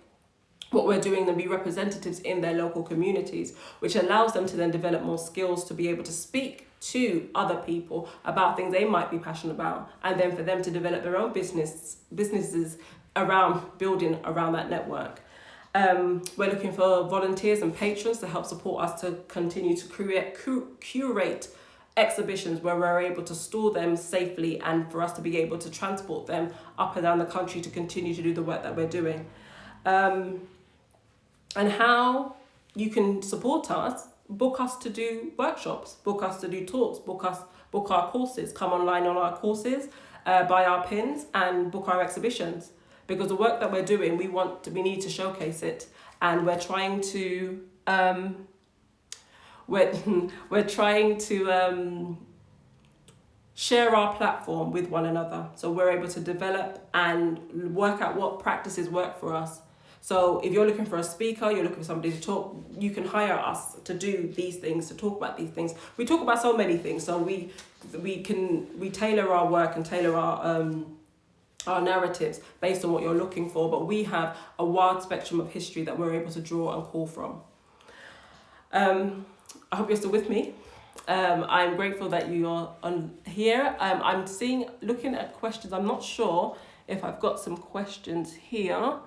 what we're doing and be representatives in their local communities, which allows them to then develop more skills to be able to speak to other people about things they might be passionate about, and then for them to develop their own businesses around building around that network. We're looking for volunteers and patrons to help support us to continue to curate exhibitions where we're able to store them safely, and for us to be able to transport them up and down the country to continue to do the work that we're doing. And how you can support us: book us to do workshops, book us to do talks, book our courses, come online on our courses, buy our pins and book our exhibitions. Because the work that we're doing, we need to showcase it, and we're trying to we're trying to share our platform with one another, so we're able to develop and work out what practices work for us. So if you're looking for a speaker, you're looking for somebody to talk, you can hire us to do these things, to talk about these things. We talk about so many things, so we tailor our work and tailor our narratives based on what you're looking for, but we have a wide spectrum of history that we're able to draw and call from. I hope you're still with me. I'm grateful that you're on here. I'm looking at questions. I'm not sure if I've got some questions here.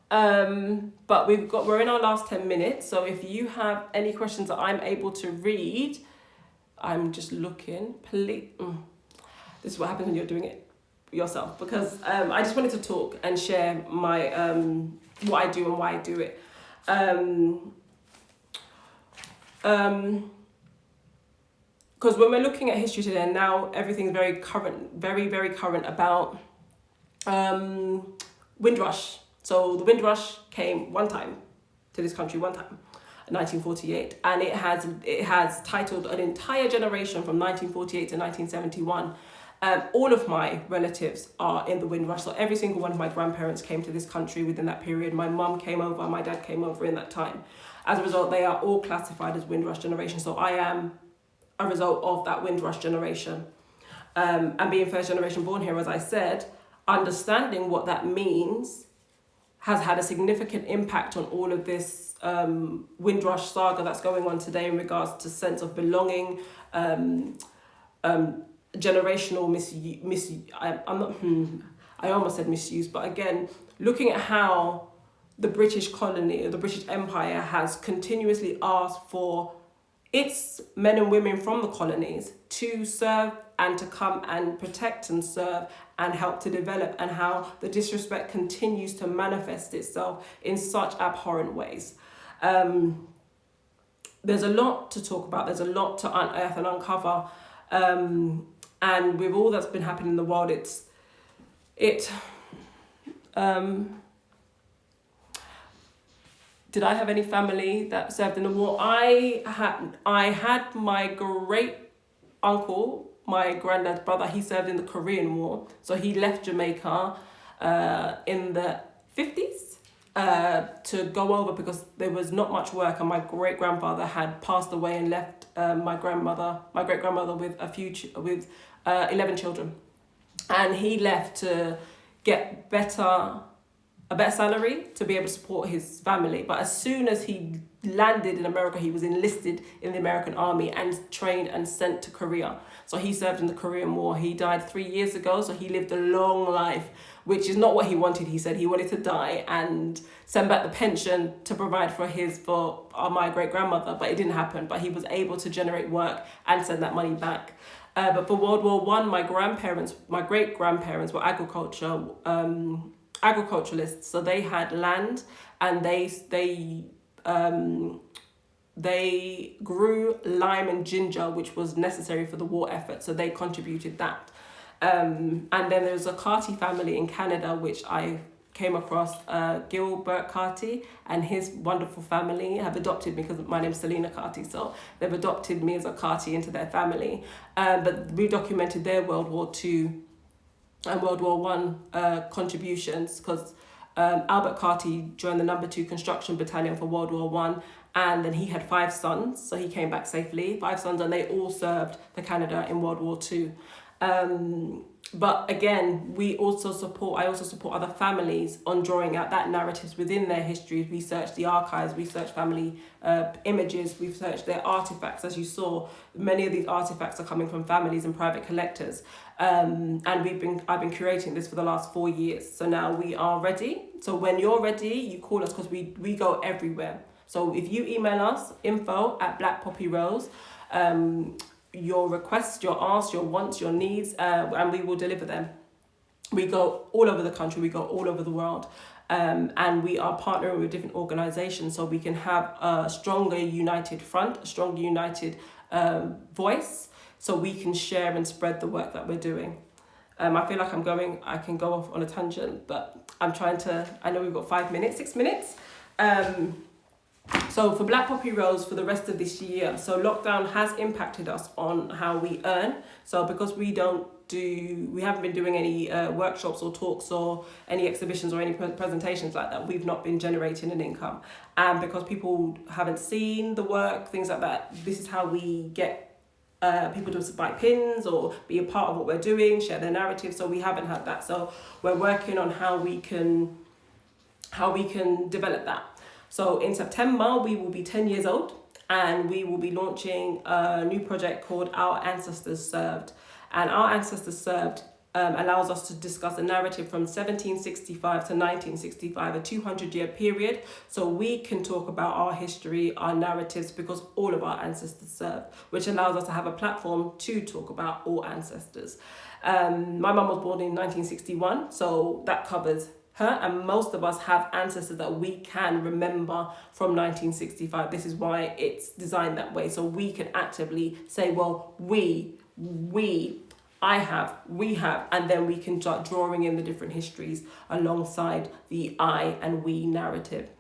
But we're in our last 10 minutes. So if you have any questions that I'm able to read, I'm just looking. Please, this is what happens when you're doing it yourself, because I just wanted to talk and share my what I do and why I do it. Because when we're looking at history today, now everything's very current, very, very current about Windrush. So the Windrush came one time to this country, one time, in 1948, and it has titled an entire generation from 1948 to 1971. All of my relatives are in the Windrush, so every single one of my grandparents came to this country within that period. My mum came over, my dad came over in that time. As a result, they are all classified as Windrush generation. So I am a result of that Windrush generation. And being first generation born here, as I said, understanding what that means has had a significant impact on all of this Windrush saga that's going on today in regards to sense of belonging, generational I almost said misuse, but again, looking at how the British colony, or the British Empire, has continuously asked for its men and women from the colonies to serve and to come and protect and serve and help to develop, and how the disrespect continues to manifest itself in such abhorrent ways. There's a lot to talk about, there's a lot to unearth and uncover, and with all that's been happening in the world, did I have any family that served in the war? I had my great uncle, my granddad's brother. He served in the Korean War, so he left Jamaica in the 50s to go over because there was not much work, and my great grandfather had passed away and left my great grandmother with 11 children, and he left to get a better salary to be able to support his family. But as soon as he landed in America, he was enlisted in the American army and trained and sent to Korea. So he served in the Korean War. He died 3 years ago, so he lived a long life, which is not what he wanted. He said he wanted to die and send back the pension to provide for my great grandmother, but it didn't happen. But he was able to generate work and send that money back. But for World War I, my great grandparents were agriculturalists, so they had land, and they grew lime and ginger, which was necessary for the war effort, so they contributed that. And then there's a Carty family in Canada, which I came across. Gilbert Carty and his wonderful family have adopted me, because my name's Selena Carty, so they've adopted me as a Carty into their family. But we documented their World War II and World War I contributions, because Albert Carty joined the number 2 construction battalion for World War I, and then he had 5 sons, so he came back safely, 5 sons, and they all served for Canada in World War II. But again, I also support other families on drawing out that narratives within their histories. We search the archives, we search family images, we've searched their artifacts. As you saw, many of these artifacts are coming from families and private collectors. And I've been curating this for the last 4 years. So now we are ready. So when you're ready, you call us, because we go everywhere. So if you email us, info@BlackPoppyRose, your requests, your asks, your wants, your needs, and we will deliver them. We go all over the country, we go all over the world, and we are partnering with different organizations so we can have a stronger united front, a stronger united voice, so we can share and spread the work that we're doing. I feel like I can go off on a tangent, but I know we've got 5 minutes, 6 minutes. So for BlackPoppyRose for the rest of this year, so lockdown has impacted us on how we earn. So because we haven't been doing any workshops or talks or any exhibitions or any presentations like that, we've not been generating an income. And because people haven't seen the work, things like that, this is how we get people to buy pins or be a part of what we're doing, share their narrative. So we haven't had that. So we're working on how we can develop that. So in September, we will be 10 years old, and we will be launching a new project called Our Ancestors Served. And Our Ancestors Served allows us to discuss a narrative from 1765 to 1965, a 200-year period. So we can talk about our history, our narratives, because all of our ancestors served, which allows us to have a platform to talk about all ancestors. My mum was born in 1961, so that covers her, and most of us have ancestors that we can remember from 1965. This is why it's designed that way, so we can actively say, well, we have, and then we can start drawing in the different histories alongside the I and we narrative.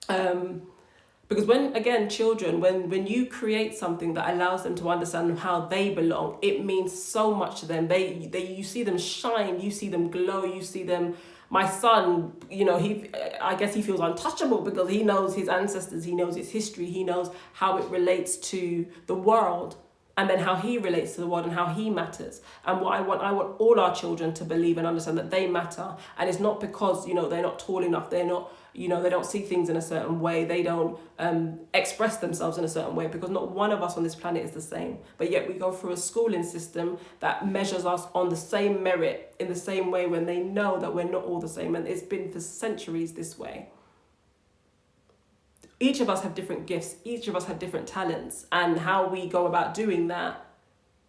Because when you create something that allows them to understand how they belong, it means so much to them. You see them shine, you see them glow, you see them. My son, I guess he feels untouchable because he knows his ancestors, he knows his history, he knows how it relates to the world, and then how he relates to the world and how he matters. And I want all our children to believe and understand that they matter. And it's not because, they're not tall enough, they're not, they don't see things in a certain way, they don't express themselves in a certain way, because not one of us on this planet is the same. But yet we go through a schooling system that measures us on the same merit in the same way, when they know that we're not all the same. And it's been for centuries this way. Each of us have different gifts, each of us have different talents, and how we go about doing that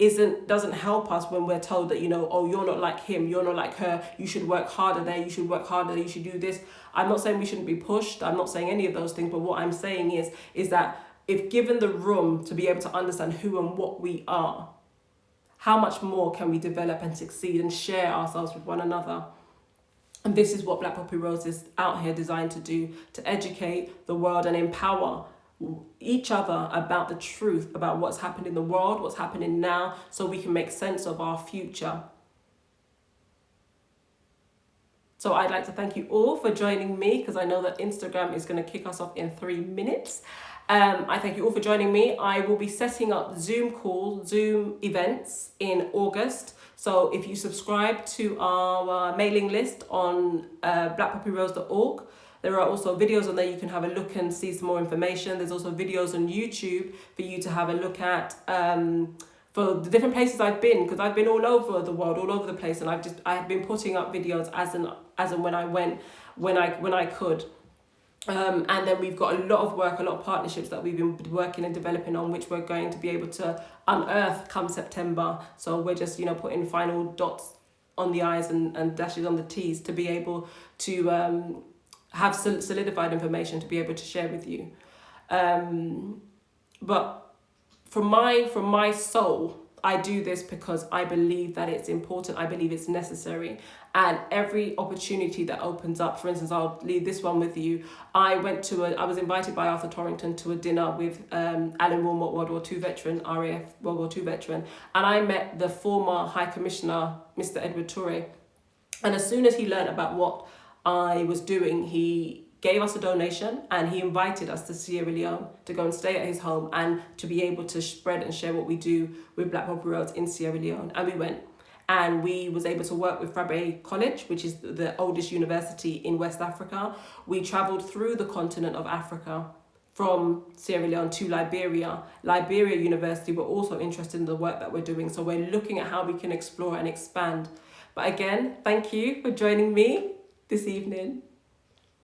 doesn't help us when we're told that, oh, you're not like him, you're not like her, you should work harder there, you should work harder, you should do this. I'm not saying we shouldn't be pushed, I'm not saying any of those things, but what I'm saying is that if given the room to be able to understand who and what we are, how much more can we develop and succeed and share ourselves with one another? And this is what BlackPoppyRose is out here designed to do, to educate the world and empower each other about the truth, about what's happened in the world, what's happening now, so we can make sense of our future. So I'd like to thank you all for joining me, because I know that Instagram is going to kick us off in 3 minutes. I thank you all for joining me. I will be setting up Zoom events in August. So if you subscribe to our mailing list on blackpoppyrose.org, there are also videos on there you can have a look and see some more information. There's also videos on YouTube for you to have a look at for the different places I've been, because I've been all over the world, all over the place, and I've been putting up videos as and when I went, when I could. And then we've got a lot of work, a lot of partnerships that we've been working and developing on, which we're going to be able to unearth come September. So we're just, putting final dots on the I's and dashes on the T's to be able to have solidified information to be able to share with you. But from my soul, I do this because I believe that it's important. I believe it's necessary. And every opportunity that opens up, for instance, I'll leave this one with you. I was invited by Arthur Torrington to a dinner with Alan Wilmot, World War II veteran, RAF World War II veteran. And I met the former High Commissioner, Mr. Edward Toure. And as soon as he learned about what I was doing, he gave us a donation and he invited us to Sierra Leone to go and stay at his home and to be able to spread and share what we do with BlackPoppyRose in Sierra Leone. And we went. and we was able to work with Fabry College, which is the oldest university in West Africa. We travelled through the continent of Africa from Sierra Leone to Liberia. Liberia University were also interested in the work that we're doing, so we're looking at how we can explore and expand. But again, thank you for joining me this evening.